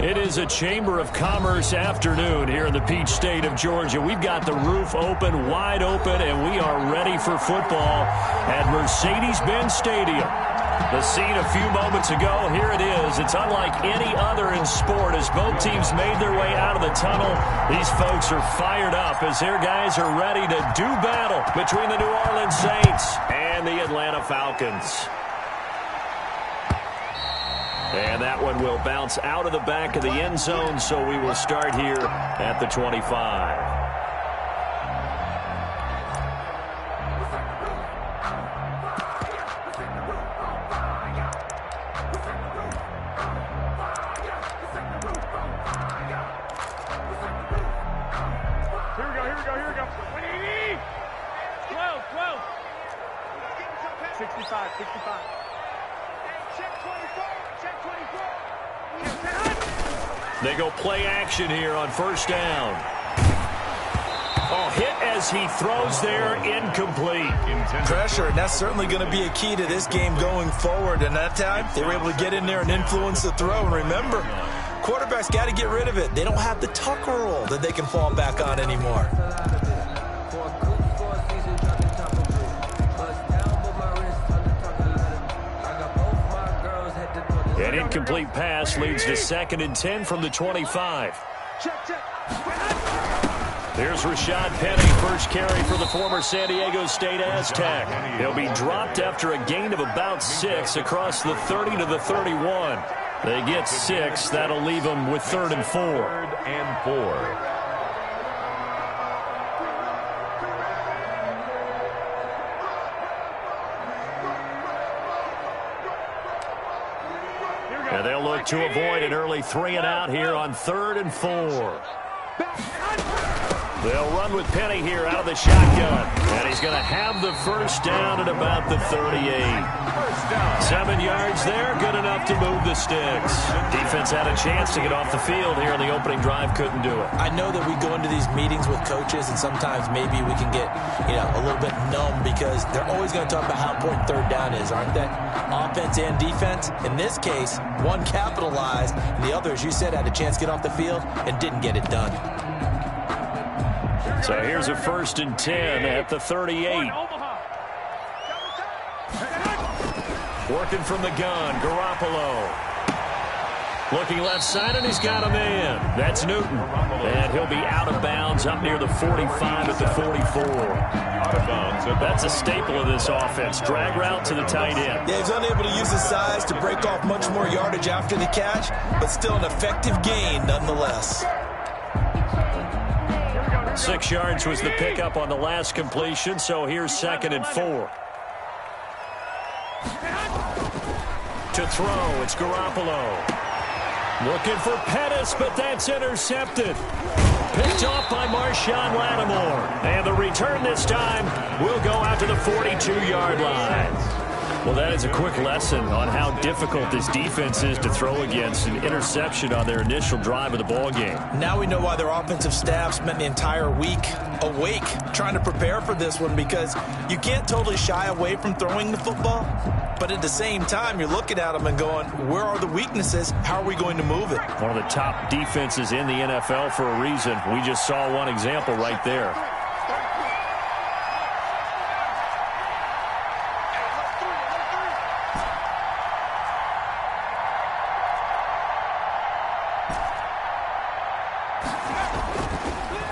It is a Chamber of Commerce afternoon here in the Peach State of Georgia. We've got the roof open, wide open, and we are ready for football at Mercedes-Benz Stadium. The scene a few moments ago, here it is. It's unlike any other in sport as both teams made their way out of the tunnel. These folks are fired up as their guys are ready to do battle between the New Orleans Saints and the Atlanta Falcons. And that one will bounce out of the back of the end zone, so we will start here at the 25. They go play action here on first down. Oh, hit as he throws there, incomplete. Pressure, and that's certainly going to be a key to this game going forward. And that time, they were able to get in there and influence the throw. And remember, quarterbacks got to get rid of it. They don't have the Tucker roll that they can fall back on anymore. An incomplete pass leads to 2nd and 10 from the 25. Here's Rashad Penny, first carry for the former San Diego State Aztec. He'll be dropped after a gain of about 6 across the 30 to the 31. They get 6. That'll leave them with 3rd and 4. 3rd and 4. And they'll look to avoid an early 3 and out here on 3rd and 4. They'll run with Penny here out of the shotgun. And he's going to have the first down at about the 38. 7 yards there, good enough to move the sticks. Defense had a chance to get off the field here in the opening drive, couldn't do it. I know that we go into these meetings with coaches, and sometimes maybe we can get, a little bit numb because they're always going to talk about how important 3rd down is, aren't they? Offense and defense. In this case, one capitalized, and the other, as you said, had a chance to get off the field and didn't get it done. So here's a 1st and 10 at the 38. Working from the gun, Garoppolo. Looking left side, and he's got a man. That's Newton. And he'll be out of bounds up near the 45 at the 44. That's a staple of this offense. Drag route to the tight end. Yeah, he's unable to use his size to break off much more yardage after the catch, but still an effective gain nonetheless. 6 yards was the pickup on the last completion, so here's 2nd and 4. To throw, it's Garoppolo. Looking for Pettis, but that's intercepted. Picked off by Marshawn Lattimore. And the return this time will go out to the 42-yard line. Well, that is a quick lesson on how difficult this defense is to throw against. An interception on their initial drive of the ball game. Now we know why their offensive staff spent the entire week awake trying to prepare for this one, because you can't totally shy away from throwing the football. But at the same time, you're looking at them and going, where are the weaknesses? How are we going to move it? One of the top defenses in the NFL for a reason. We just saw one example right there.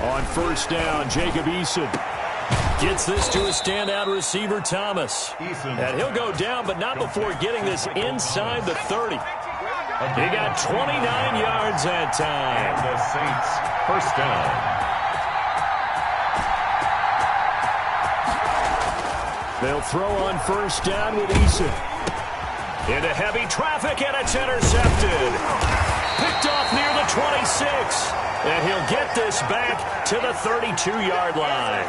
On first down, Jacob Eason gets this to a standout receiver, Thomas. And he'll go down, but not before getting this inside the 30. He got 29 yards that time. And the Saints, first down. They'll throw on first down with Eason. Into heavy traffic, and it's intercepted. Picked off near the 26. And he'll get this back to the 32-yard line.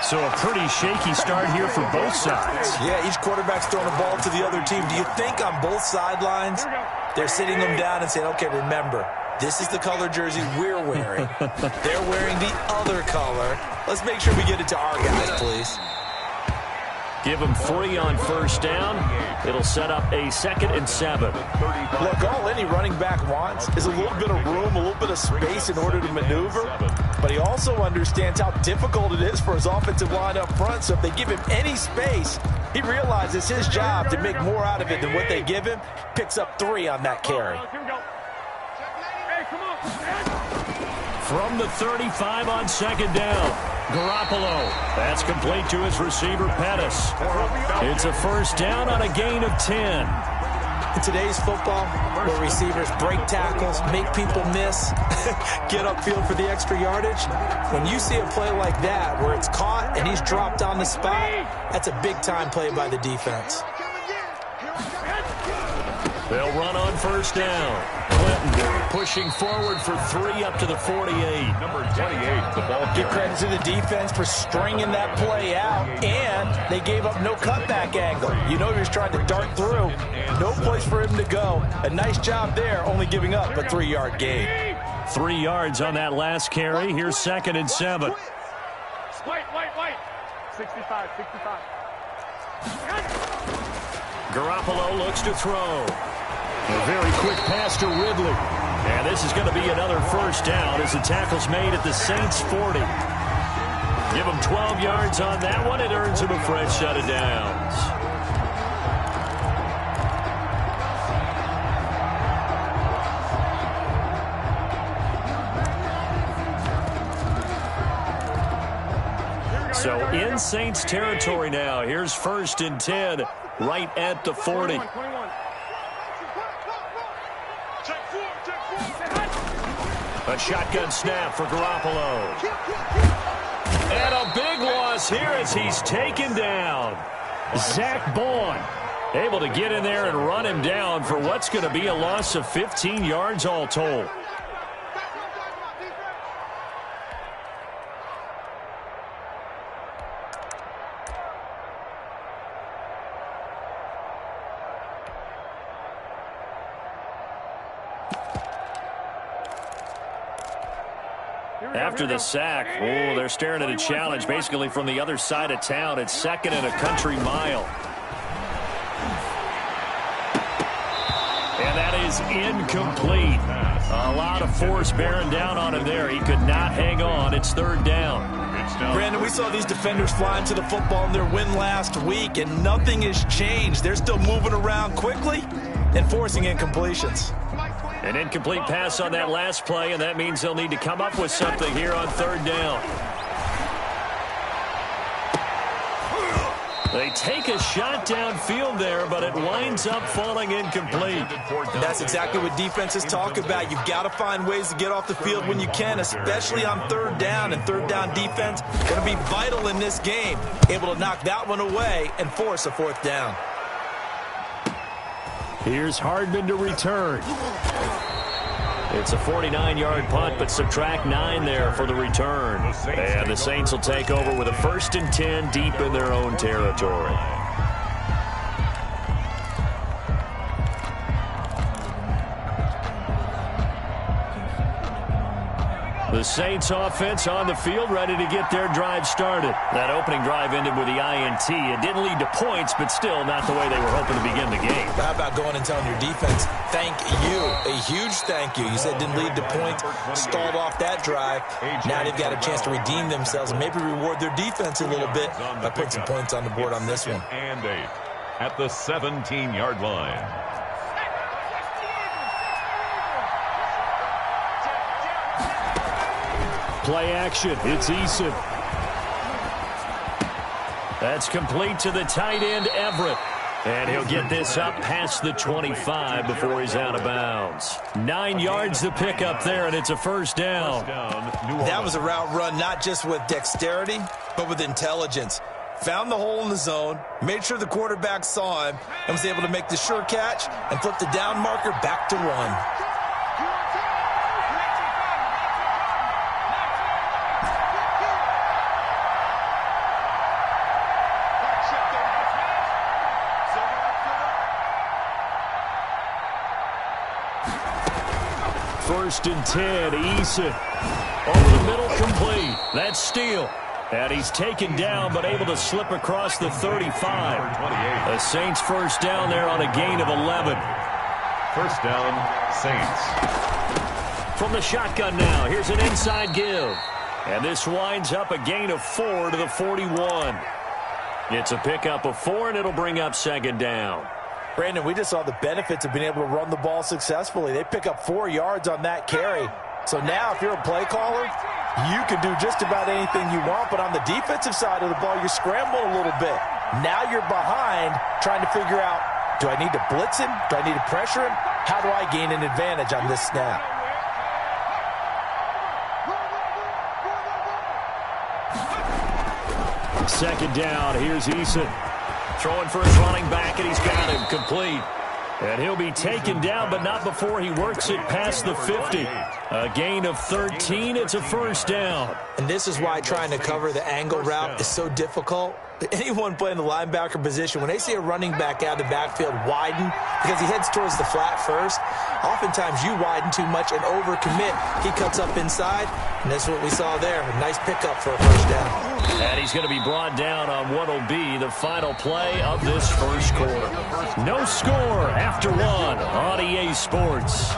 So a pretty shaky start here for both sides. Yeah, each quarterback's throwing the ball to the other team. Do you think on both sidelines they're sitting them down and saying, okay, remember, this is the color jersey we're wearing. They're wearing the other color. Let's make sure we get it to our guys, please. Give him 3 on first down. It'll set up a 2nd and 7. Look, all any running back wants is a little bit of room, a little bit of space in order to maneuver. But he also understands how difficult it is for his offensive line up front. So if they give him any space, he realizes his job to make more out of it than what they give him. Picks up 3 on that carry. From the 35 on 2nd down, Garoppolo. That's complete to his receiver, Pettis. It's a first down on a gain of 10. In today's football, where receivers break tackles, make people miss, get upfield for the extra yardage, when you see a play like that where it's caught and he's dropped on the spot, that's a big-time play by the defense. They'll run on first down. Clinton pushing forward for 3 up to the 48. Number 28, the ball. Give credit to the defense for stringing that play out, and they gave up no cutback angle. You know he was trying to dart through. No place for him to go. A nice job there, only giving up a 3-yard gain. 3 yards on that last carry. Here's 2nd and 7. Wait. 65. Garoppolo looks to throw. A very quick pass to Ridley. And this is going to be another first down as the tackle's made at the Saints' 40. Give him 12 yards on that one. It earns him a fresh set of downs. So in Saints territory now. Here's 1st and 10 right at the 40. A shotgun snap for Garoppolo. And a big loss here as he's taken down. Zach Bourne able to get in there and run him down for what's going to be a loss of 15 yards all told. After the sack, they're staring at a challenge basically from the other side of town. It's 2nd and a country mile. And that is incomplete. A lot of force bearing down on him there. He could not hang on. It's 3rd down. Brandon, we saw these defenders fly into the football in their win last week, and nothing has changed. They're still moving around quickly and forcing incompletions. An incomplete pass on that last play, and that means they'll need to come up with something here on 3rd down. They take a shot downfield there, but it winds up falling incomplete. That's exactly what defenses talk about. You've got to find ways to get off the field when you can, especially on 3rd down. And 3rd down defense going to be vital in this game. Able to knock that one away and force a 4th down. Here's Hardman to return. It's a 49-yard punt, but subtract 9 there for the return. And the Saints will take over with a 1st and 10 deep in their own territory. The Saints offense on the field, ready to get their drive started. That opening drive ended with the INT. It didn't lead to points, but still not the way they were hoping to begin the game. How about going and telling your defense, thank you, a huge thank you. You said it didn't lead to points, stalled off that drive. Now they've got a chance to redeem themselves and maybe reward their defense a little bit by putting some points on the board on this one. And 8 at the 17-yard line. Play action. It's Eason. That's complete to the tight end, Everett. And he'll get this up past the 25 before he's out of bounds. 9 yards to pick up there, and it's a 1st down. That was a route run not just with dexterity, but with intelligence. Found the hole in the zone, made sure the quarterback saw him, and was able to make the sure catch and flip the down marker back to run. First and 10, Eason. Over the middle, complete. That's Steele. And he's taken down, but able to slip across the 35. The Saints first down there on a gain of 11. First down, Saints. From the shotgun now, here's an inside give. And this winds up a gain of 4 to the 41. It's a pickup of 4, and it'll bring up second down. Brandon, we just saw the benefits of being able to run the ball successfully. They pick up 4 yards on that carry. So now if you're a play caller, you can do just about anything you want. But on the defensive side of the ball, you're scrambling a little bit. Now you're behind trying to figure out, do I need to blitz him? Do I need to pressure him? How do I gain an advantage on this snap? Second down, here's Eason. Throwing for his running back, and he's got him complete. And he'll be taken down, but not before he works it past the 50. A gain of 13, it's a first down. And this is why trying to cover the angle route is so difficult. Anyone playing the linebacker position, when they see a running back out of the backfield widen because he heads towards the flat first, oftentimes you widen too much and overcommit. He cuts up inside, and that's what we saw there. A nice pickup for a first down. And he's going to be brought down on what will be the final play of this first quarter. No score after 1 on EA Sports.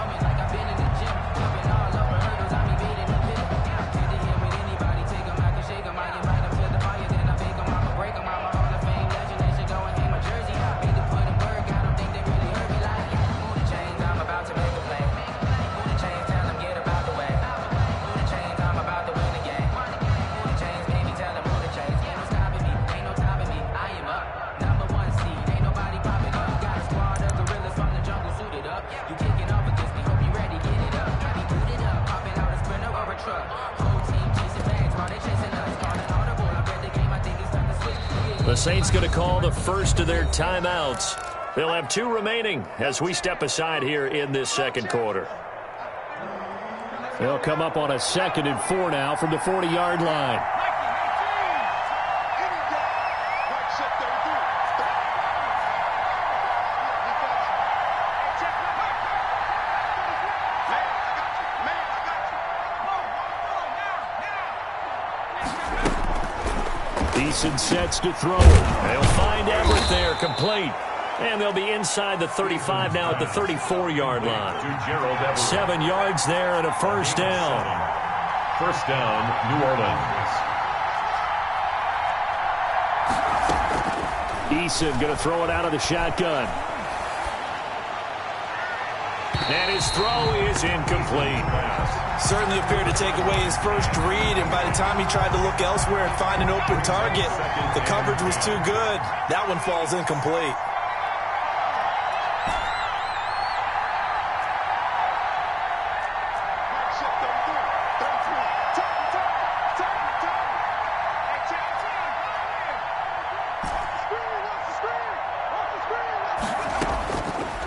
The Saints going to call the first of their timeouts. They'll have 2 remaining as we step aside here in this second quarter. They'll come up on a 2nd and 4 now from the 40-yard line. Eason sets to throw. They'll find Everett there, complete. And they'll be inside the 35 now at the 34-yard line. 7 yards there and a first down. First down, New Orleans. Eason going to throw it out of the shotgun. And his throw is incomplete. Certainly appeared to take away his first read, and by the time he tried to look elsewhere and find an open target, the coverage was too good. That one falls incomplete.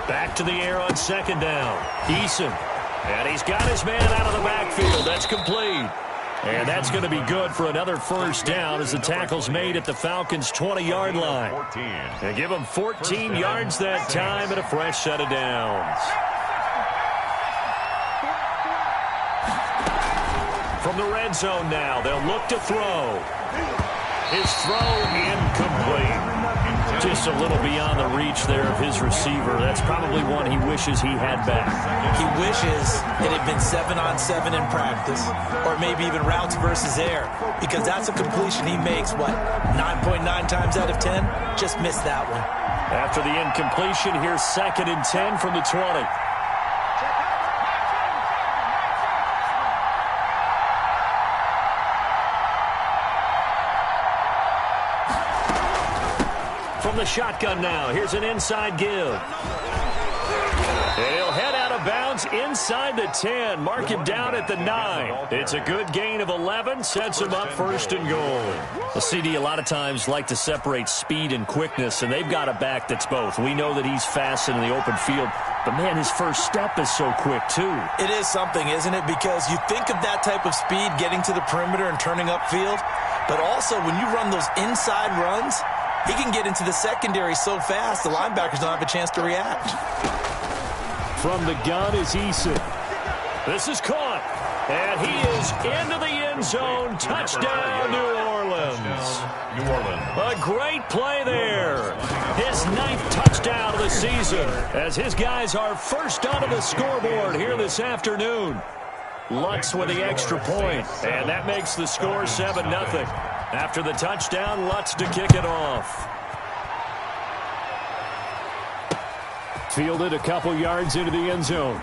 Back to the air on second down. Eason. And he's got his man out of the backfield. That's complete. And that's going to be good for another first down as the tackle's made at the Falcons' 20-yard line. And give them 14 yards that time and a fresh set of downs. From the red zone now, they'll look to throw. His throw incomplete. Just a little beyond the reach there of his receiver. That's probably one he wishes he had back. He wishes it had been 7-on-7 in practice, or maybe even routes versus air, because that's a completion he makes, 9.9 times out of 10? Just missed that one. After the incompletion, here's 2nd and 10 from the 20. From the shotgun now, here's an inside give. He'll head out of bounds inside the 10. Mark him down at the 9. It's a good gain of 11. Sets him up first and goal. The CD a lot of times like to separate speed and quickness, and they've got a back that's both. We know that he's fast in the open field, but, man, his first step is so quick, too. It is something, isn't it? Because you think of that type of speed getting to the perimeter and turning upfield, but also when you run those inside runs, he can get into the secondary so fast, the linebackers don't have a chance to react. From the gun is Eason. This is caught. And he is into the end zone. Touchdown, New Orleans. Orleans. New Orleans. A great play there. His 9th touchdown of the season as his guys are first onto the scoreboard here this afternoon. Lutz with the extra point, and that makes the score 7-0. After the touchdown, Lutz to kick it off. Fielded a couple yards into the end zone.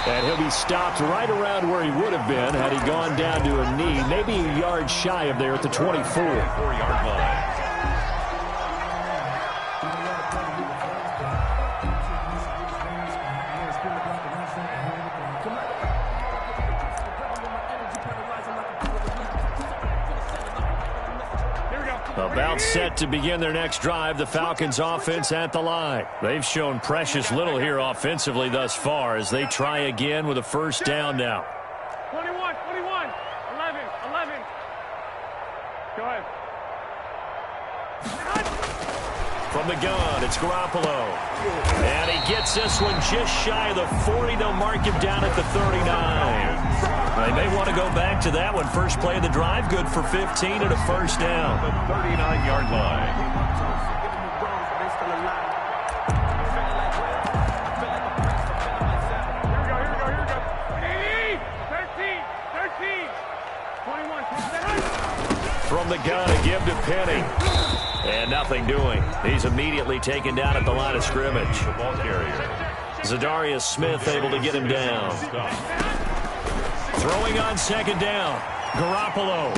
And he'll be stopped right around where he would have been had he gone down to a knee, maybe a yard shy of there at the 24. 4-yard line. About set to begin their next drive, the Falcons offense at the line. They've shown precious little here offensively thus far as they try again with a first down now. 21, 11. Go ahead. From the gun, it's Garoppolo. And he gets this one just shy of the 40. They'll mark him down at the 39. They may want to go back to that one. First play of the drive, good for 15 and a first down. The 39-yard line. Here we go. 13. From the gun, a give to Penny. And nothing doing. He's immediately taken down at the line of scrimmage. The ball carrier. Zadarius Smith able to get him down. Throwing on second down. Garoppolo.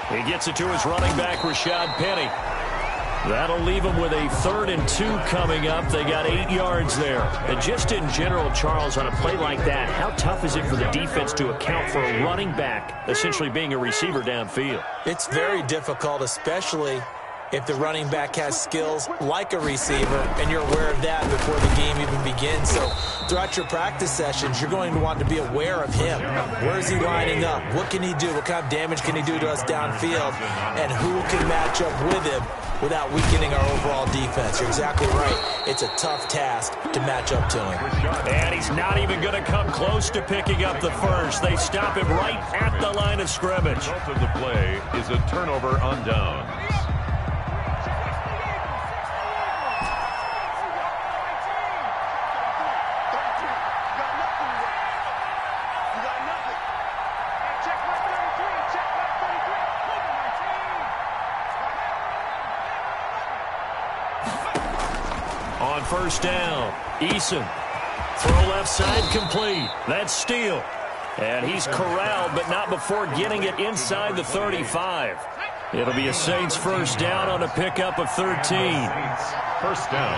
He gets it to his running back, Rashad Penny. That'll leave him with a 3rd and 2 coming up. They got 8 yards there. And just in general, Charles, on a play like that, how tough is it for the defense to account for a running back essentially being a receiver downfield? It's very difficult, especially if the running back has skills like a receiver, and you're aware of that before the game even begins. So throughout your practice sessions, you're going to want to be aware of him. Where is he lining up? What can he do? What kind of damage can he do to us downfield? And who can match up with him without weakening our overall defense? You're exactly right. It's a tough task to match up to him. And he's not even going to come close to picking up the first. They stop him right at the line of scrimmage. The result of the play is a turnover on downs. On first down, Eason. Throw left side complete. That's Steele. And he's corralled, but not before getting it inside the 35. It'll be a Saints first down on a pickup of 13. First down.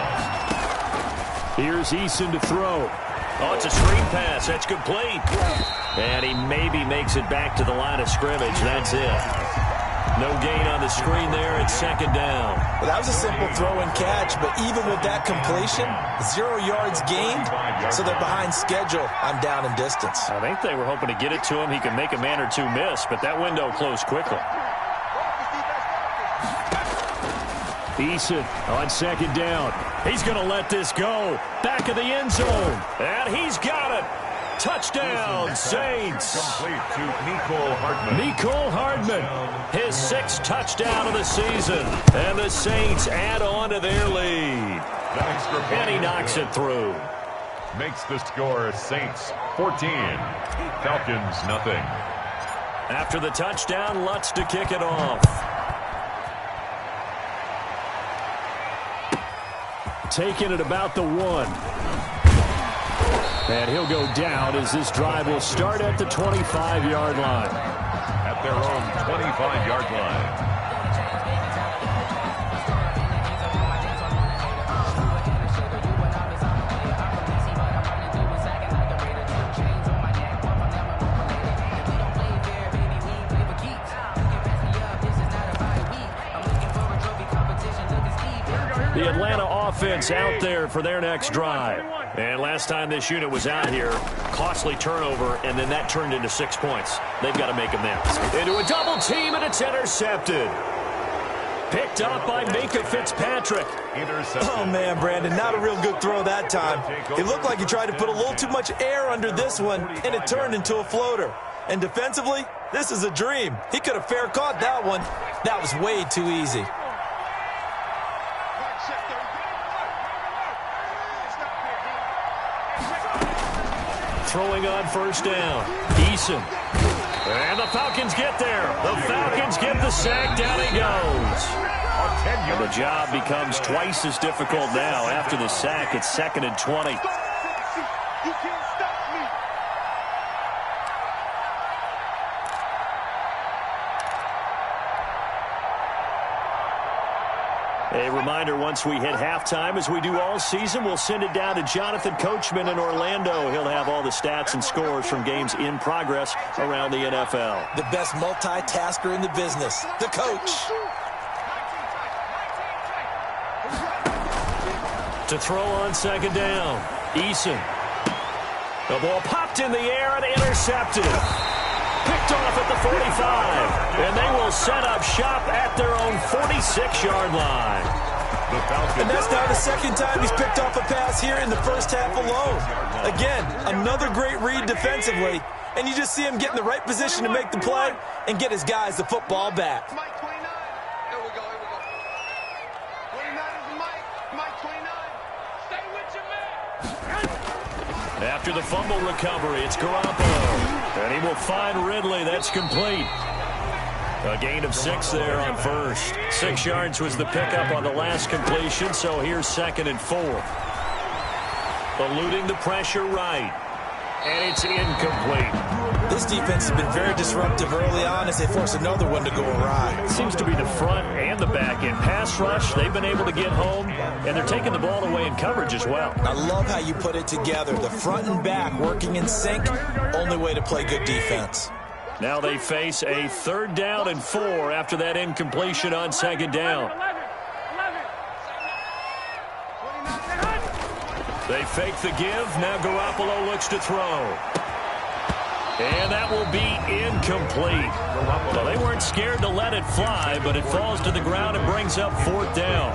Here's Eason to throw. Oh, it's a screen pass. That's complete. And he maybe makes it back to the line of scrimmage. That's it. No gain on the screen there. It's second down. Well, that was a simple throw and catch, but even with that completion, 0 yards gained, so they're behind schedule on down and distance. I think they were hoping to get it to him. He could make a man or two miss, but that window closed quickly. Eason on second down. He's going to let this go. Back of the end zone. And he's got it. Touchdown, Saints. Complete to Mecole Hardman. Mecole Hardman, his 6th touchdown of the season. And the Saints add on to their lead. And he knocks it through. Makes the score Saints 14. Falcons nothing. After the touchdown, Lutz to kick it off. Taking it about the 1. And he'll go down as this drive will start at the 25-yard line. At their own 25-yard line. The Atlanta offense out there for their next drive. And last time this unit was out here, costly turnover, and then that turned into 6 points. They've got to make amends. Into a double team, and it's intercepted. Picked up by Minka Fitzpatrick. Oh, man, Brandon, not a real good throw that time. It looked like he tried to put a little too much air under this one, and it turned into a floater. And defensively, This is a dream. He could have fair caught that one. That was way too easy. Throwing on first down. Eason. And the Falcons get there. The Falcons get the sack. Down he goes. And the job becomes twice as difficult now. After the sack, it's 2nd and 20. A reminder, once we hit halftime, as we do all season, we'll send it down to Jonathan Coachman in Orlando. He'll have all the stats and scores from games in progress around the NFL. The best multitasker in the business, the coach. To throw on second down, Eason. The ball popped in the air and intercepted. Picked off at the 45. And they will set up shop at their own 46-yard line. And that's now the second time he's picked off a pass here in the first half alone. Again, another great read defensively. And you just see him get in the right position to make the play and get his guys the football back. After the fumble recovery, it's Garoppolo. And he will find Ridley. That's complete. A gain of 6 there on first. 6 yards was the pickup on the last completion, so here's 2nd and 4. Eluding the pressure right. And it's incomplete. This defense has been very disruptive early on as they force another one to go awry. It seems to be the front and the back end. Pass rush, they've been able to get home, and they're taking the ball away in coverage as well. I love how you put it together. The front and back working in sync, only way to play good defense. Now they face a 3rd down and 4 after that incompletion on 2nd down. They fake the give. Now Garoppolo looks to throw. And that will be incomplete. Well, they weren't scared to let it fly, but it falls to the ground and brings up 4th down.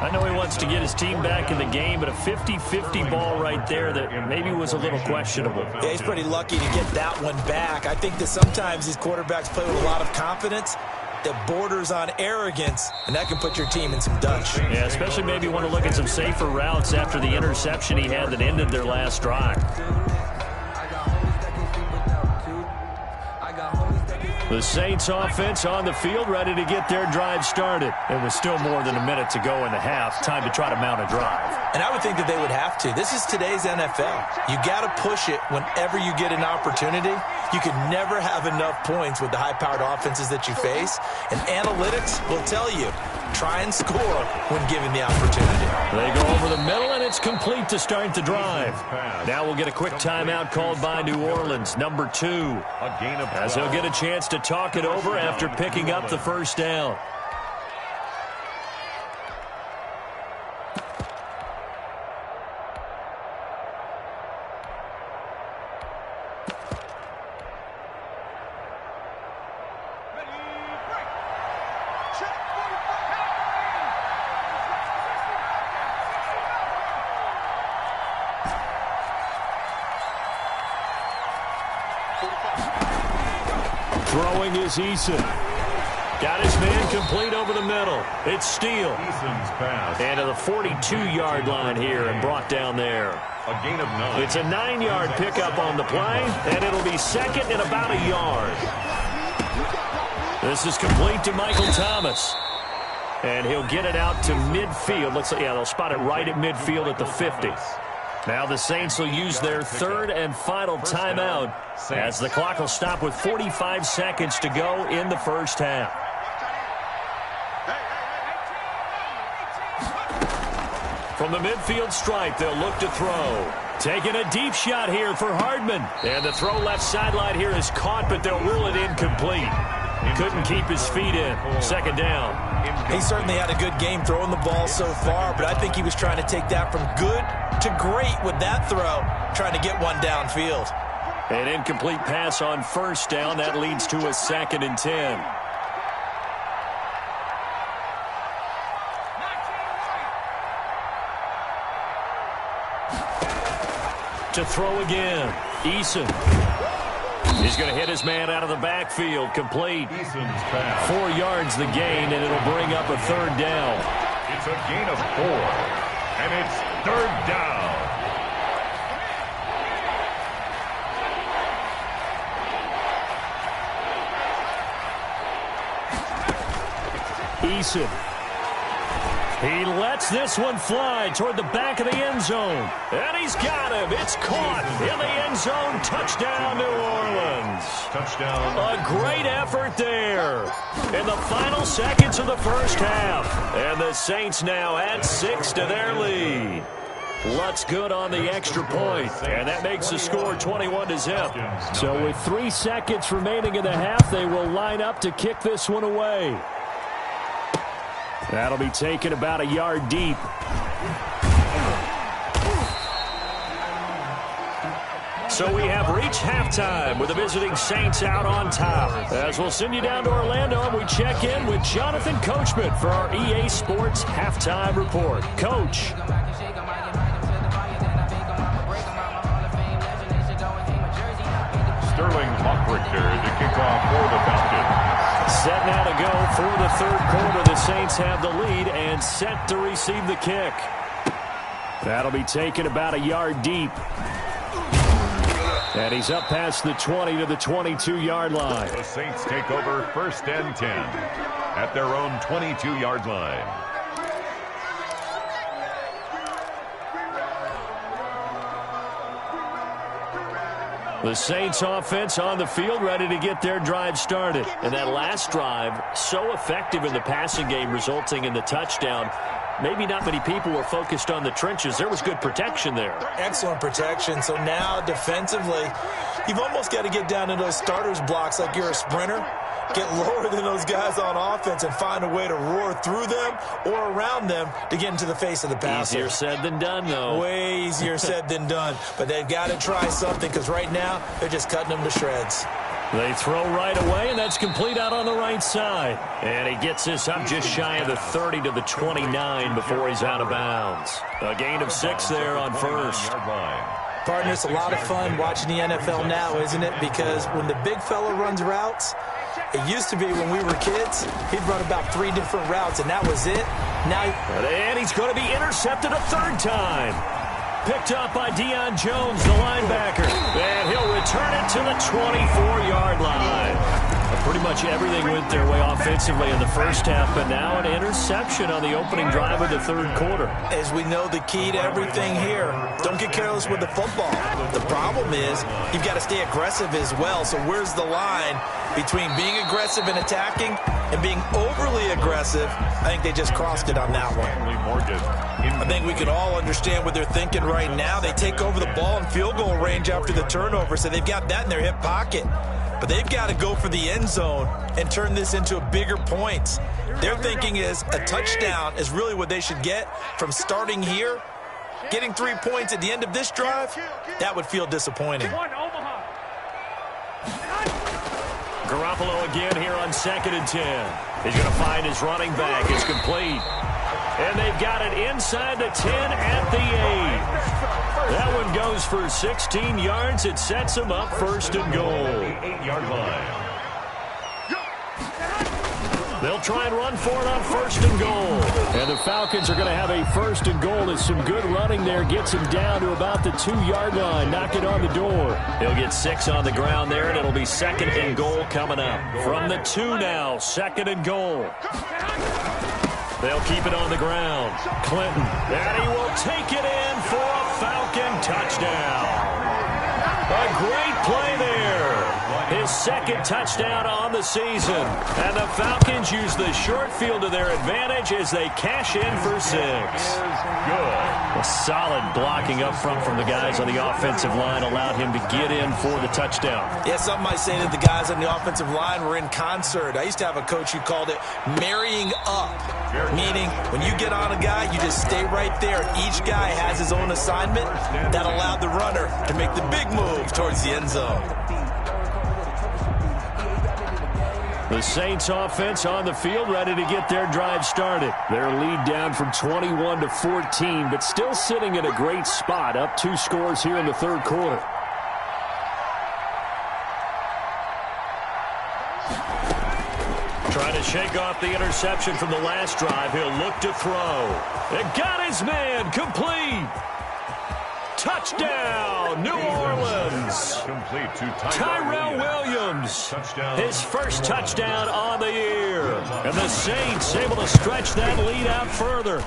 I know he wants to get his team back in the game, but a 50-50 ball right there that maybe was a little questionable. Yeah, he's pretty lucky to get that one back. I think that sometimes these quarterbacks play with a lot of confidence that borders on arrogance, and that can put your team in some Dutch. Yeah, especially maybe want to look at some safer routes after the interception he had that ended their last drive. The Saints offense on the field, ready to get their drive started. It was still more than a minute to go in the half. Time to try to mount a drive. And I would think that they would have to. This is today's NFL. You got to push it whenever you get an opportunity. You can never have enough points with the high-powered offenses that you face. And analytics will tell you, try and score when given the opportunity. They go over the middle, and it's complete to start the drive. Now we'll get a quick timeout called by New Orleans, number 2. As he'll get a chance to talk it over after picking up the first down. Throwing is Eason. Got his man complete over the middle. It's Steele. And to the 42-yard line here and brought down there. A gain of 9. It's a 9-yard pickup on the play, and it'll be 2nd and about a yard. This is complete to Michael Thomas. And he'll get it out to midfield. Looks like, yeah, they'll spot it right at midfield at the 50. Now the Saints will use their 3rd and final timeout as the clock will stop with 45 seconds to go in the first half. From the midfield stripe, they'll look to throw. Taking a deep shot here for Hardman. And the throw left sideline here is caught, but they'll rule it incomplete. Couldn't keep his feet in. 2nd down. He certainly had a good game throwing the ball so far, but I think he was trying to take that from good to great with that throw, trying to get one downfield. An incomplete pass on first down. That leads to a 2nd and 10. To throw again. Eason. He's going to hit his man out of the backfield. Complete. Eason's pass. 4 yards the gain, and it'll bring up a third down. It's a gain of 4, and it's third down. Eason. He lets this one fly toward the back of the end zone. And he's got him. It's caught in the end zone. Touchdown, New Orleans. Touchdown. A great effort there in the final seconds of the first half. And the Saints now add 6 to their lead. Lutz good on the extra point, and that makes the score 21-0. So with 3 seconds remaining in the half, they will line up to kick this one away. That'll be taken about a yard deep. So we have reached halftime with the visiting Saints out on top. As we'll send you down to Orlando, and we check in with Jonathan Coachman for our EA Sports Halftime Report. Coach. Sterling Hockrichter to kick off for the Falcons. Set now to go for the third quarter. The Saints have the lead and set to receive the kick. That'll be taken about a yard deep. And he's up past the 20 to the 22-yard line. The Saints take over 1st and 10 at their own 22-yard line. The Saints offense on the field, ready to get their drive started. And that last drive, so effective in the passing game, resulting in the touchdown. Maybe not many people were focused on the trenches. There was good protection there. Excellent protection. So now defensively, you've almost got to get down to those starters blocks like you're a sprinter. Get lower than those guys on offense and find a way to roar through them or around them to get into the face of the passer. Easier said than done, though. Way easier said than done. But they've got to try something because right now they're just cutting them to shreds. They throw right away, and that's complete out on the right side. And he gets this up just shy of the 30 to the 29 before he's out of bounds. A gain of 6 there on first. Partner, it's a lot of fun watching the NFL now, isn't it? Because when the big fella runs routes, it used to be when we were kids, he'd run about 3 different routes, and that was it. Now, and he's going to be intercepted a third time. Picked up by Deion Jones, the linebacker. And he'll return it to the 24-yard line. Pretty much everything went their way offensively in the first half, but now an interception on the opening drive of the third quarter. As we know, the key to everything here, don't get careless with the football. The problem is you've got to stay aggressive as well. So where's the line between being aggressive and attacking and being overly aggressive? I think they just crossed it on that one. I think we can all understand what they're thinking right now. They take over the ball in field goal range after the turnover, so they've got that in their hip pocket. But they've got to go for the end zone and turn this into a bigger point. Their thinking is a touchdown is really what they should get from starting here. Getting 3 points at the end of this drive, that would feel disappointing. Garoppolo again here on 2nd and 10. He's going to find his running back. It's complete. And they've got it inside the 10 at the 8. That one goes for 16 yards. It sets them up 1st and goal. 8-yard line. They'll try and run for it on 1st and goal. And the Falcons are going to have a 1st and goal as some good running there gets him down to about the 2-yard line. Knock it on the door. He'll get 6 on the ground there, and it'll be 2nd and goal coming up. From the 2 now, 2nd and goal. They'll keep it on the ground. Clinton, and he will take it in for a Falcon touchdown. A great play there. His 2nd touchdown on the season. And the Falcons use the short field to their advantage as they cash in for 6. Good. A solid blocking up front from the guys on the offensive line allowed him to get in for the touchdown. Yeah, something I say that the guys on the offensive line were in concert. I used to have a coach who called it marrying up, meaning when you get on a guy, you just stay right there. Each guy has his own assignment that allowed the runner to make the big move towards the end zone. The Saints offense on the field ready to get their drive started. Their lead down from 21 to 14, but still sitting in a great spot, up 2 scores here in the third quarter. shake off the interception from the last drive. He'll look to throw. It got his man. Complete. Touchdown, New Orleans. Complete to Tyrell Williams. Touchdown. His first touchdown on the year. And the Saints able to stretch that lead out further.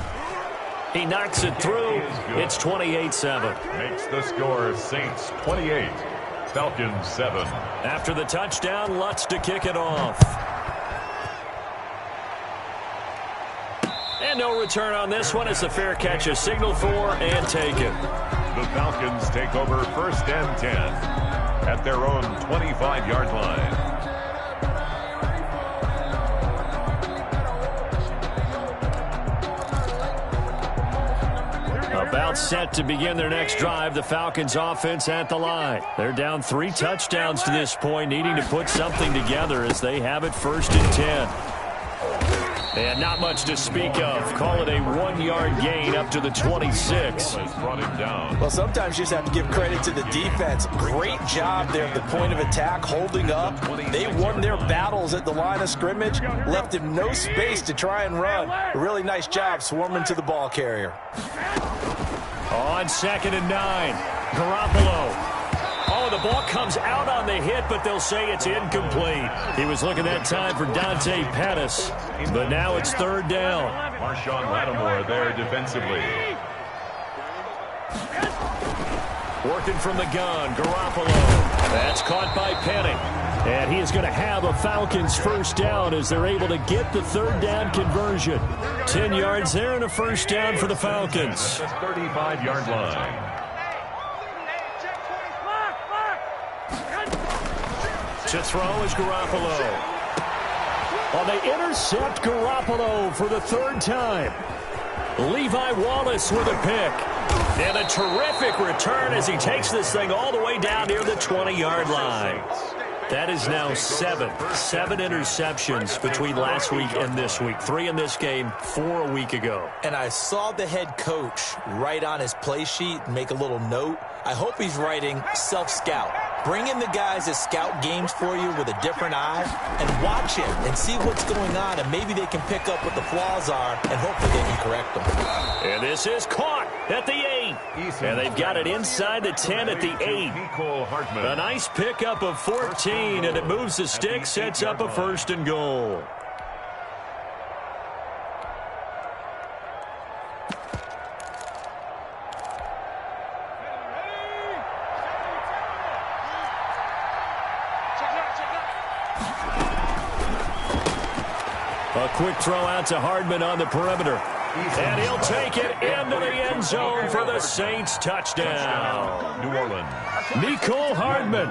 He knocks it through. It's 28-7. Makes the score Saints 28, Falcons 7. After the touchdown, Lutz to kick it off. And no return on this one as the fair catch is signaled for and taken. The Falcons take over 1st and 10 at their own 25-yard line. About set to begin their next drive, the Falcons offense at the line. They're down 3 touchdowns to this point, needing to put something together as they have it 1st and 10. And not much to speak of. Call it a 1-yard gain up to the 26. Brought him down. Well, sometimes you just have to give credit to the defense. Great job there at the point of attack, holding up. They won their battles at the line of scrimmage, left him no space to try and run. A really nice job swarming to the ball carrier. On 2nd and 9, Garoppolo. Oh, the ball comes out on the hit, but they'll say it's incomplete. He was looking that time for Dante Pettis, but now it's 3rd down. Marshawn Lattimore there defensively. Working from the gun, Garoppolo. That's caught by Penny. And he is going to have a Falcons 1st down as they're able to get the 3rd down conversion. 10 yards there and a 1st down for the Falcons. 35-yard line. To throw is Garoppolo. Well, they intercept Garoppolo for the 3rd time. Levi Wallace with a pick. And a terrific return as he takes this thing all the way down near the 20-yard line. That is now 7 interceptions between last week and this week. 3 in this game, 4 a week ago. And I saw the head coach write on his play sheet and make a little note. I hope he's writing self-scout. Bring in the guys that scout games for you with a different eye and watch him and see what's going on, and maybe they can pick up what the flaws are, and hopefully they can correct them. And this is caught at the 8. And they've got it inside the 10 at the 8. A nice pickup of 14, and it moves the stick, sets up a 1st and goal. A quick throw out to Hardman on the perimeter. And he'll take it into the end zone for the Saints touchdown. New Orleans. Mecole Hardman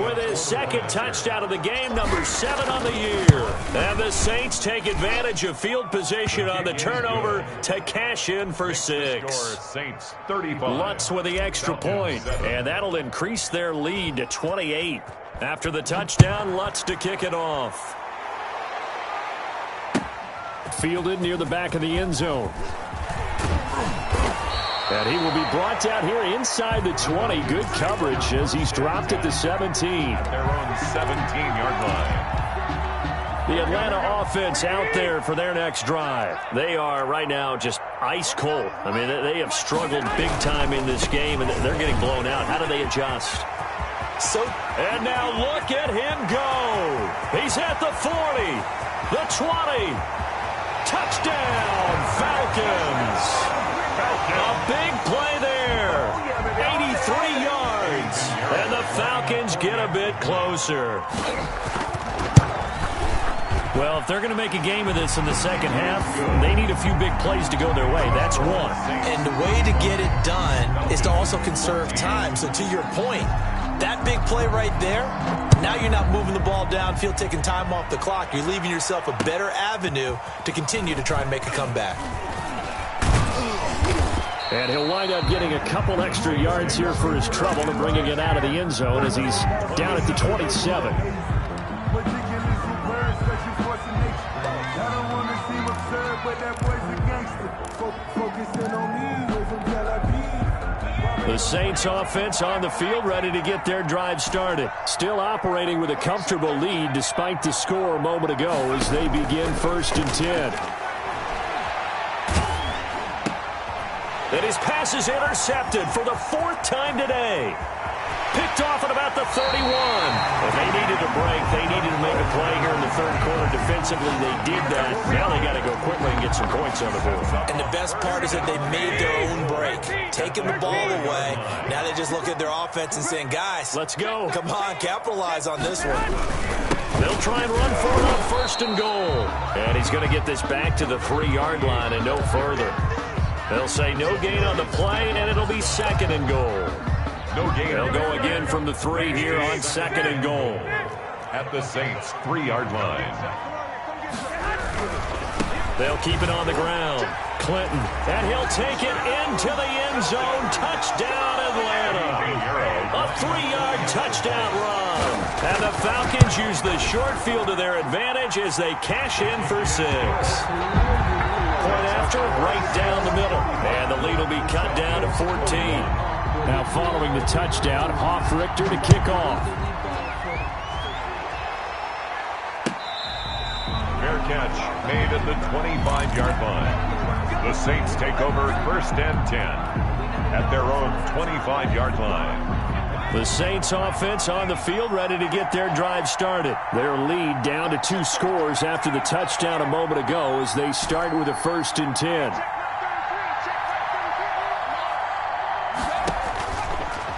with his 2nd touchdown of the game, number 7 on the year. And the Saints take advantage of field position on the turnover to cash in for 6. Saints 35. Lutz with the extra point, and that'll increase their lead to 28. After the touchdown, Lutz to kick it off. Fielded near the back of the end zone. And he will be brought down here inside the 20. Good coverage as he's dropped at the 17. Their own 17-yard line. The Atlanta offense out there for their next drive. They are right now just ice cold. I mean, they have struggled big time in this game, and they're getting blown out. How do they adjust? And now look at him go. He's at the 40, the 20. Touchdown, Falcons. A big play there. 83 yards. And the Falcons get a bit closer. Well, if they're going to make a game of this in the second half, they need a few big plays to go their way. That's one. And the way to get it done is to also conserve time. So to your point, that big play right there, now you're not moving the ball downfield, taking time off the clock. You're leaving yourself a better avenue to continue to try and make a comeback. And he'll wind up getting a couple extra yards here for his trouble and bringing it out of the end zone as he's down at the 27. The Saints offense on the field, ready to get their drive started. Still operating with a comfortable lead despite the score a moment ago as they begin 1st and 10. And his pass is intercepted for the 4th time today. Picked off at about the 31. And they needed a break. They needed to make a play here in the 3rd quarter. Defensively, they did that. Now they got to go quickly and get some points on the board. And the best part is that they made their own break, taking the ball away. Now they just look at their offense and saying, guys, let's go. Come on, capitalize on this one. They'll try and run for it on 1st and goal. And he's going to get this back to the 3-yard line and no further. They'll say no gain on the play, and it'll be 2nd and goal. No gain. They'll go again from the 3 here on 2nd and goal. At the Saints' 3-yard line. They'll keep it on the ground. Clinton, and he'll take it into the end zone. Touchdown, Atlanta. A 3-yard touchdown run. And the Falcons use the short field to their advantage as they cash in for 6. Point after, right down the middle. And the lead will be cut down to 14. Now following the touchdown, Richter to kick off. Fair catch made at the 25-yard line. The Saints take over 1st and 10 at their own 25-yard line. The Saints offense on the field, ready to get their drive started. Their lead down to 2 scores after the touchdown a moment ago as they start with a 1st and 10.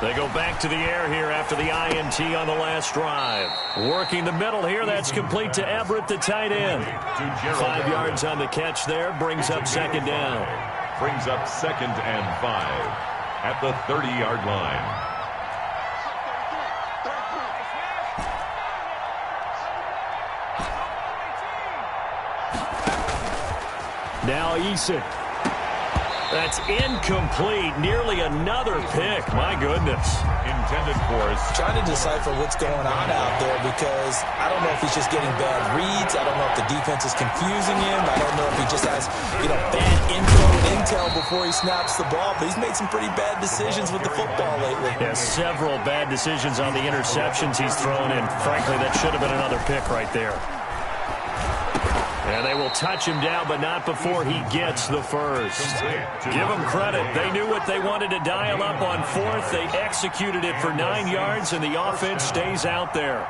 They go back to the air here after the INT on the last drive. Working the middle here, that's complete to Everett, the tight end. 5 yards on the catch there, brings up 2nd down. Brings up 2nd and 5 at the 30-yard line. Now Eason. That's incomplete. Nearly another pick. My goodness. Intended for us. Trying to decipher what's going on out there because I don't know if he's just getting bad reads. I don't know if the defense is confusing him. I don't know if he just has, bad intel before he snaps the ball. But he's made some pretty bad decisions with the football lately. Yeah, several bad decisions on the interceptions he's thrown in. Frankly, that should have been another pick right there. And they will touch him down, but not before he gets the 1st. Give them credit. They knew what they wanted to dial up on 4th. They executed it for 9 yards, and the offense stays out there.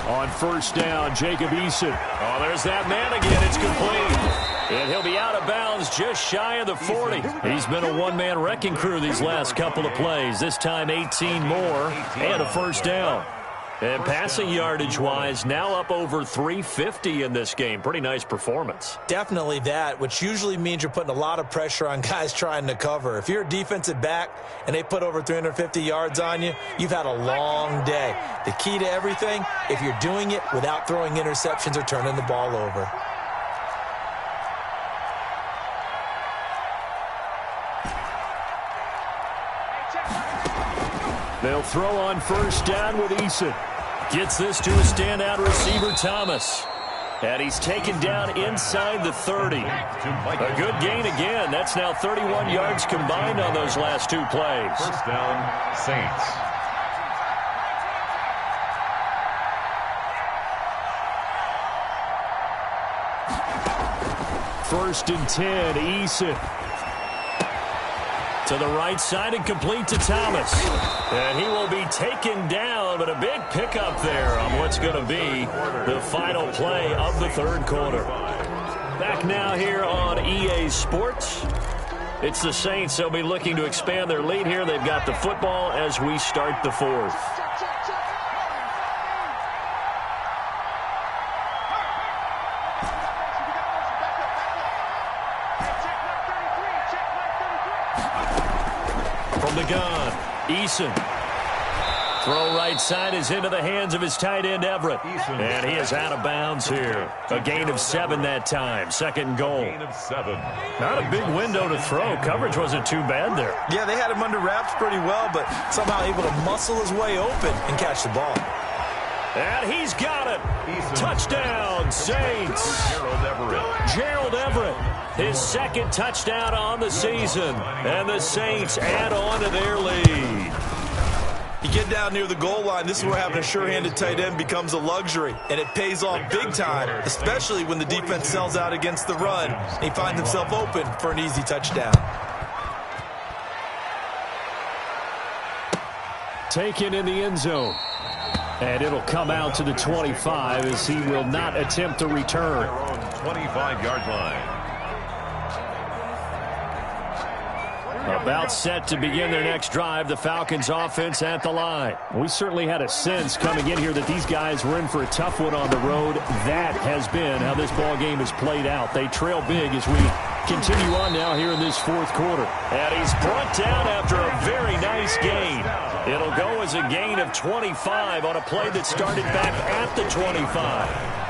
On 1st down, Jacob Eason. Oh, there's that man again. It's complete. And he'll be out of bounds just shy of the 40. He's been a one-man wrecking crew these last couple of plays. This time 18 more and a 1st down. And passing yardage-wise, now up over 350 in this game. Pretty nice performance. Definitely that, which usually means you're putting a lot of pressure on guys trying to cover. If you're a defensive back and they put over 350 yards on you, you've had a long day. The key to everything, if you're doing it without throwing interceptions or turning the ball over. They'll throw on 1st down with Eason. Gets this to a standout receiver, Thomas. And he's taken down inside the 30. A good gain again. That's now 31 yards combined on those last 2 plays. 1st down, Saints. First and 10, Eason. To the right side and complete to Thomas. And he will be taken down, but a big pickup there on what's going to be the final play of the 3rd quarter. Back now here on EA Sports. It's the Saints. They'll be looking to expand their lead here. They've got the football as we start the 4th. The gun, Eason. Throw right side is into the hands of his tight end, Everett. And he is out of bounds here. A gain of 7 that time. 2nd and goal. Gain of 7. Not a big window to throw. Coverage wasn't too bad there. Yeah, they had him under wraps pretty well, but somehow able to muscle his way open and catch the ball. And he's got it. Touchdown, Saints. Gerald Everett, his second touchdown on the season. And the Saints add on to their lead. You get down near the goal line, this is where having a sure-handed tight end becomes a luxury, and it pays off big time, especially when the defense sells out against the run, and he finds himself open for an easy touchdown. Taken in the end zone. And it'll come out to the 25 as he will not attempt to return. 25-yard line. About set to begin their next drive, the Falcons offense at the line. We certainly had a sense coming in here that these guys were in for a tough one on the road. That has been how this ball game has played out. They trail big as we continue on now here in this fourth quarter. And he's brought down after a very nice gain. It'll go as a gain of 25 on a play that started back at the 25.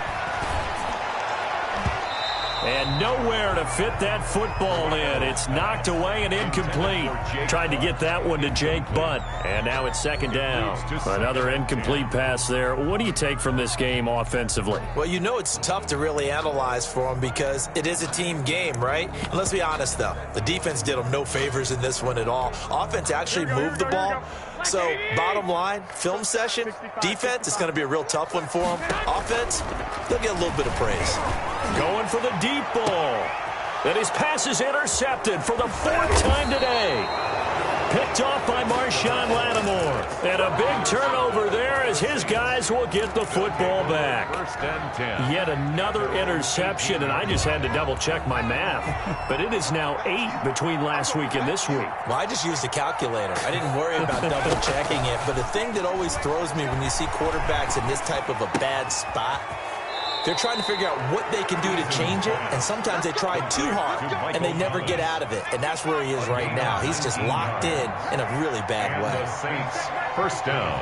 And nowhere to fit that football in. It's knocked away and incomplete. Tried to get that one to Jake Butt. And now it's second down. Another incomplete pass there. What do you take from this game offensively? Well, you know it's tough to really analyze for them because it is a team game, right? And let's be honest, though. The defense did them no favors in this one at all. Offense actually moved the ball. So, bottom line, film session, defense is going to be a real tough one for them. Offense, they'll get a little bit of praise. Going for the deep ball. And his pass is intercepted for the fourth time today. Picked off by Marshawn Lattimore. And a big turnover there as his guys will get the football back. First and 10. Yet another interception, and I just had to double-check my math. But it is now 8 between last week and this week. Well, I just used a calculator. I didn't worry about double-checking it. But the thing that always throws me when you see quarterbacks in this type of a bad spot, they're trying to figure out what they can do to change it, and sometimes they try too hard, and they never get out of it. And that's where he is right now. He's just locked in a really bad way. The Saints, first down.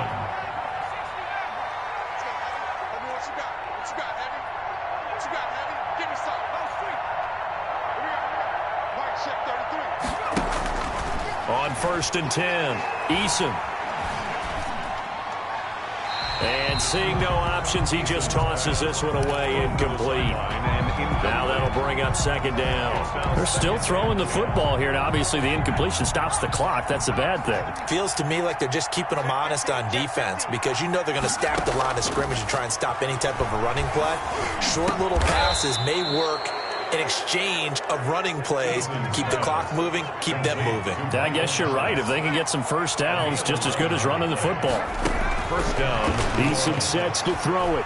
On first and 10, Eason. And seeing no options, he just tosses this one away incomplete. Now that'll bring up second down. They're still throwing the football here, and obviously the incompletion stops the clock. That's a bad thing. Feels to me like they're just keeping them honest on defense because you know they're going to stack the line of scrimmage and try and stop any type of a running play. Short little passes may work in exchange of running plays. Keep the clock moving, keep them moving. I guess you're right. If they can get some first downs, just as good as running the football. First down. Eason sets to throw it.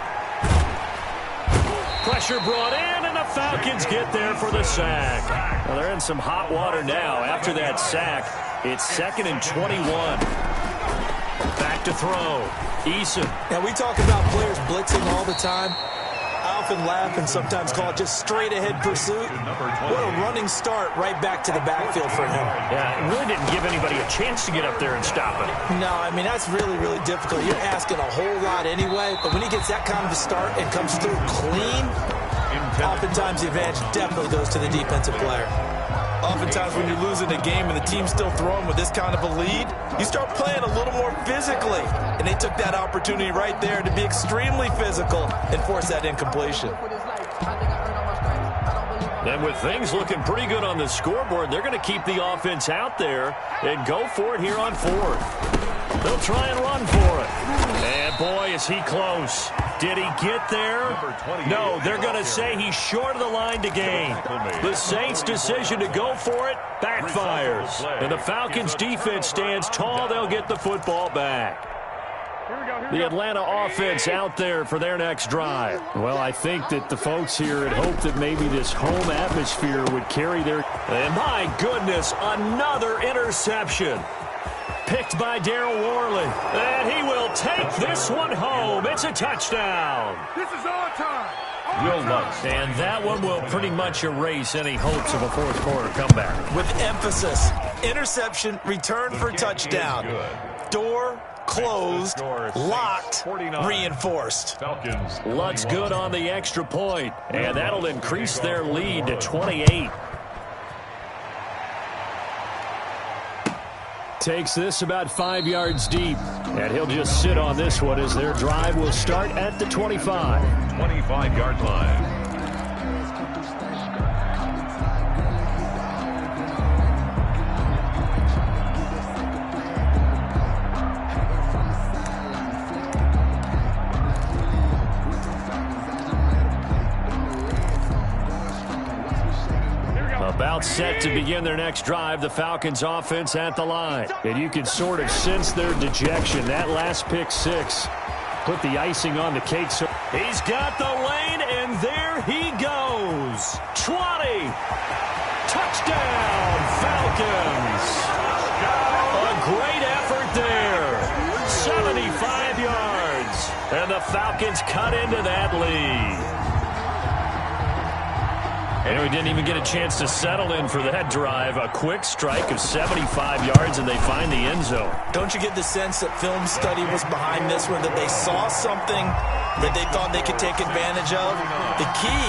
Pressure brought in, and the Falcons get there for the sack. Well, they're in some hot water now. After that sack, it's second and 21. Back to throw. Eason. Now, we talk about players blitzing all the time. I often laugh and sometimes call it just straight-ahead pursuit. What a running start right back to the backfield for him. Yeah, it really didn't give anybody a chance to get up there and stop it. No, I mean, that's really, really difficult. You're asking a whole lot anyway, but when he gets that kind of a start and comes through clean, oftentimes the advantage definitely goes to the defensive player. Oftentimes when you're losing a game and the team's still throwing with this kind of a lead, you start playing a little more physically. And they took that opportunity right there to be extremely physical and force that incompletion. And with things looking pretty good on the scoreboard, they're going to keep the offense out there and go for it here on fourth. They'll try and run for it. And boy, is he close. Did he get there? No, they're going to say he's short of the line to gain. The Saints' decision to go for it backfires. And the Falcons' defense stands tall. They'll get the football back. The Atlanta offense out there for their next drive. Well, I think that the folks here had hoped that maybe this home atmosphere would carry their... And my goodness, another interception. Picked by Darryl Worley. And he will take this one home. It's a touchdown. This is our time. Will Lutz. And that one will pretty much erase any hopes of a fourth quarter comeback. With emphasis, interception, return for touchdown. Door closed, locked, reinforced. Falcons. Lutz good on the extra point. And that'll increase their lead to 28. takes this about 5 yards deep. And he'll just sit on this one as their drive will start at the 25. 25-yard line. About set to begin their next drive, the Falcons offense at the line. And you can sort of sense their dejection. That last pick six put the icing on the cake. So he's got the lane, and there he goes. 20. Touchdown, Falcons. A great effort there. 75 yards. And the Falcons cut into that lead. And we didn't even get a chance to settle in for that drive. A quick strike of 75 yards, and they find the end zone. Don't you get the sense that film study was behind this one, that they saw something that they thought they could take advantage of? The key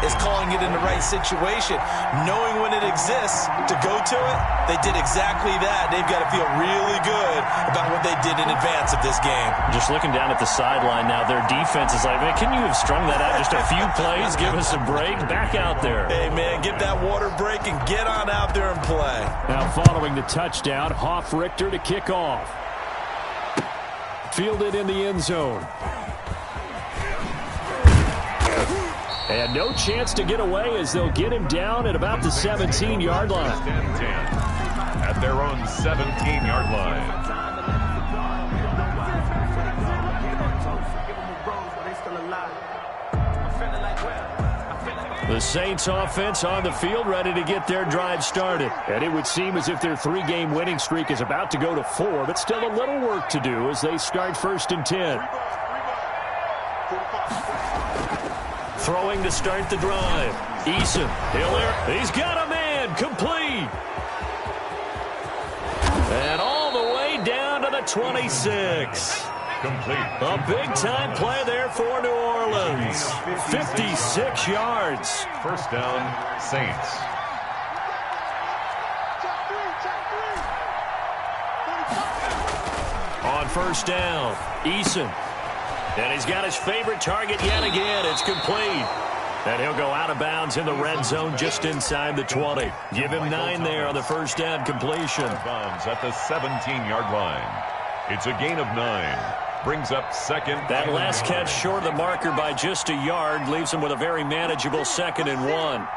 is calling it in the right situation, knowing when it exists to go to it. They did exactly that. They've got to feel really good about what they did in advance of this game. Just looking down at the sideline now, their defense is like, man, can you have strung that out just a few plays? Give us a break. Back out there. Hey, man, give that water break and get on out there and play. Now following the touchdown, Hoff-Richter to kick off. Fielded in the end zone. And no chance to get away as they'll get him down at about the 17-yard line. At their own 17-yard line. The Saints offense on the field ready to get their drive started. And it would seem as if their 3-game winning streak is about to go to 4, but still a little work to do as they start 1st and 10. Throwing to start the drive. Eason, he's got a man, complete. And all the way down to the 26. Complete. A big-time play there for New Orleans. 56 yards. First down, Saints. On first down, Eason. And he's got his favorite target yet again. It's complete. And he'll go out of bounds in the red zone just inside the 20. Give him 9 there on the first down completion. Bounds at the 17-yard line. It's a gain of 9. Brings up second. That last catch short of the marker by just a yard leaves him with a very manageable 2nd and 1.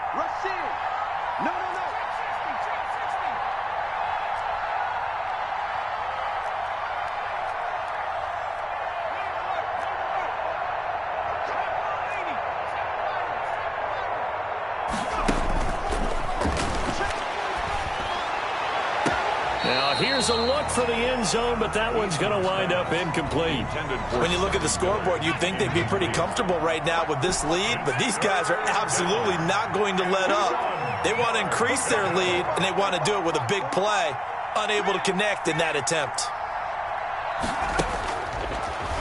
Here's a look for the end zone, but that one's going to wind up incomplete. When you look at the scoreboard, you'd think they'd be pretty comfortable right now with this lead, but these guys are absolutely not going to let up. They want to increase their lead, and they want to do it with a big play. Unable to connect in that attempt.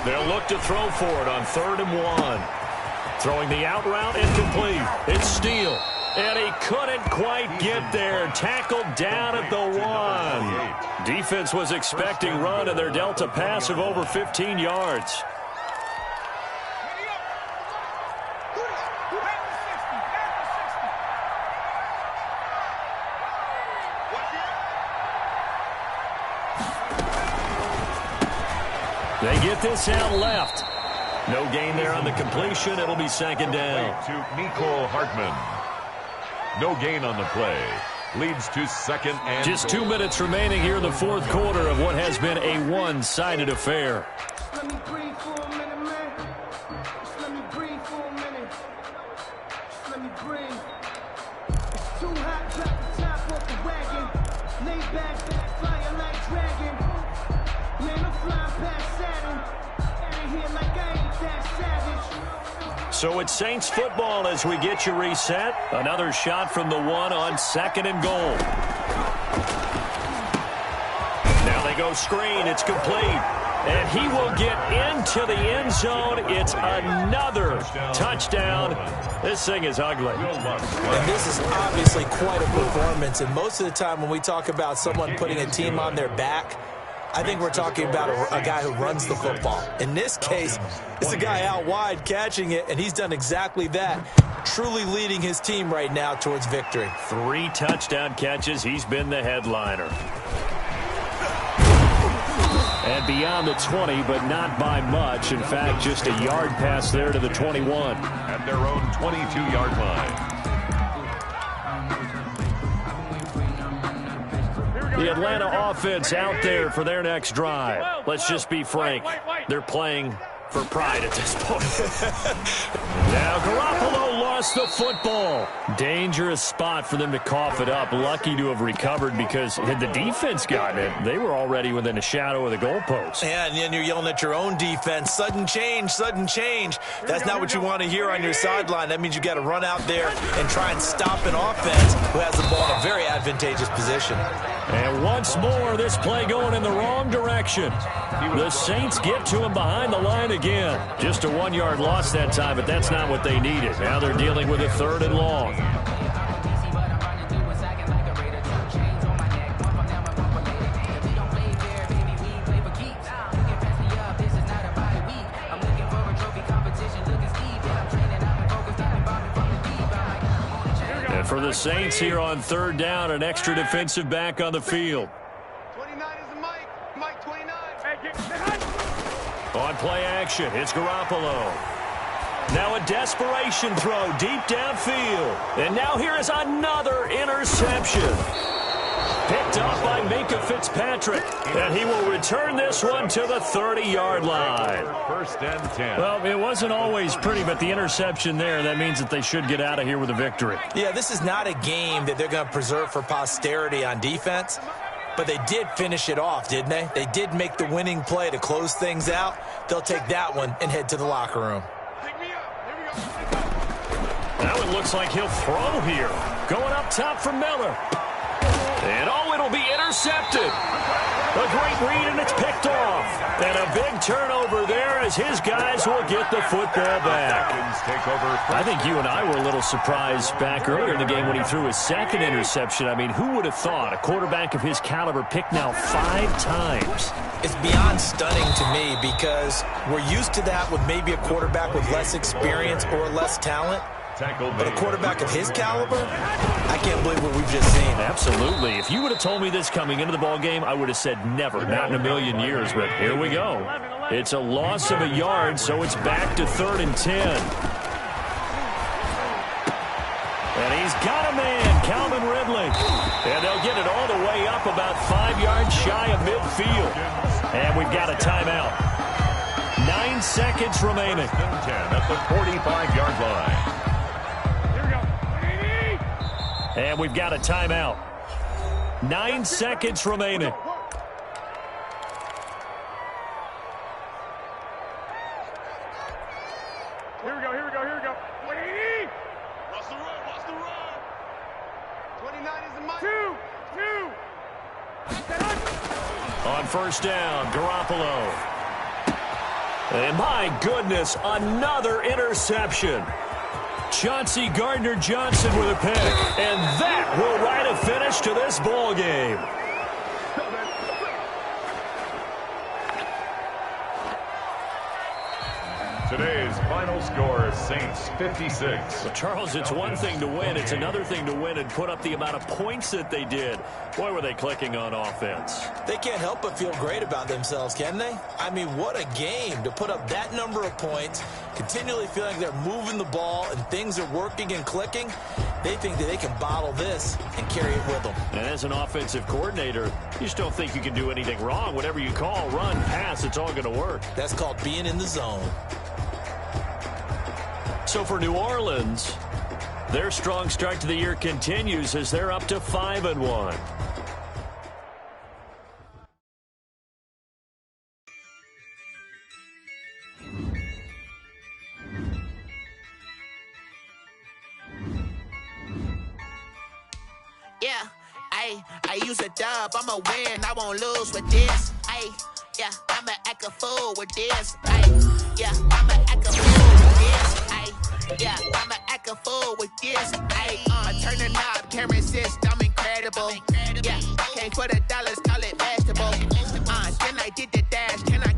They'll look to throw for it on 3rd and 1. Throwing the out route incomplete. It's Steele. And he couldn't quite get there. Tackled down at the 1. Defense was expecting run, and their Delta pass of over 15 yards. They get this out left. No gain there on the completion. It'll be 2nd down. To Mecole Hardman. No gain on the play. Leads to 2nd and just 2 minutes remaining here in the 4th quarter of what has been a one-sided affair. Let me breathe for a minute, man. Just let me breathe for a minute. Just let me breathe. It's too hot, drop the top off the wagon. Lay back, flying like dragon. Man, I'm flying past Saturn. Out of here like I ain't that savage. So it's Saints football as we get you reset. Another shot from the 1 on 2nd and goal. Now they go screen. It's complete. And he will get into the end zone. It's another touchdown. This thing is ugly. And this is obviously quite a performance. And most of the time when we talk about someone putting a team on their back, I think we're talking about a guy who runs the football. In this case, it's a guy out wide catching it, and he's done exactly that, truly leading his team right now towards victory. 3 touchdown catches. He's been the headliner. And beyond the 20, but not by much. In fact, just a yard pass there to the 21. At their own 22-yard line. The Atlanta offense out there for their next drive. Let's just be frank. They're playing for pride at this point. Now Garoppolo lost the football. Dangerous spot for them to cough it up. Lucky to have recovered, because had the defense gotten it, they were already within a shadow of the goalpost. Yeah, and then you're yelling at your own defense. Sudden change, sudden change. That's not what you want to hear on your sideline. That means you got to run out there and try and stop an offense who has the ball in a very advantageous position. And once more, this play going in the wrong direction. The Saints get to him behind the line again. Just a 1-yard loss that time, but that's not what they needed. Now they're dealing with a 3rd and long. And for the Saints here on 3rd down, an extra defensive back on the field. 29 is Mike 29. On play action, it's Garoppolo. Now a desperation throw deep downfield. And now here is another interception. Picked up by Minkah Fitzpatrick. And he will return this one to the 30-yard line. 1st and 10. Well, it wasn't always pretty, but the interception there, that means that they should get out of here with a victory. Yeah, this is not a game that they're going to preserve for posterity on defense. But they did finish it off, didn't they? They did make the winning play to close things out. They'll take that one and head to the locker room. Now it looks like he'll throw here. Going up top for Miller. And it'll be intercepted. A great read, and it's picked off. And a big turnover there as his guys will get the football back. I think you and I were a little surprised back earlier in the game when he threw his 2nd interception. I mean, who would have thought a quarterback of his caliber picked now 5 times? It's beyond stunning to me, because we're used to that with maybe a quarterback with less experience or less talent. But a quarterback of his caliber, I can't believe what we've just seen. Absolutely. If you would have told me this coming into the ball game, I would have said never, not in a million years. But here we go. It's a loss of a yard, so it's back to 3rd and 10. And he's got a man, Calvin Ridley. And they'll get it all the way up about 5 yards shy of midfield. And we've got a timeout. 9 seconds remaining. 10 at the 45-yard line. And we've got a timeout. 9 seconds remaining. Here we go. 180. Watch the run. 29 is Mike. 2. On 1st down, Garoppolo. And my goodness, another interception. Chauncey Gardner-Johnson with a pick. And that will write a finish to this ball game. Today's final score, Saints 56. Well, Charles, it's one thing to win. It's another thing to win and put up the amount of points that they did. Boy, were they clicking on offense. They can't help but feel great about themselves, can they? I mean, what a game to put up that number of points, continually feeling they're moving the ball and things are working and clicking. They think that they can bottle this and carry it with them. And as an offensive coordinator, you just don't think you can do anything wrong. Whatever you call, run, pass, it's all going to work. That's called being in the zone. So for New Orleans, their strong start to the year continues as they're up to 5-1. Yeah, I use a dub, I'ma win, I won't lose with this. Yeah, I'ma act a fool with this. Ayy, yeah, I'ma act a fool with this. Ayy, yeah, I'ma act a fool with this. Ayy, I turn the knob, camera assist, I'm incredible. Yeah, came for the dollars, call it basketball. Then I did the dash, can I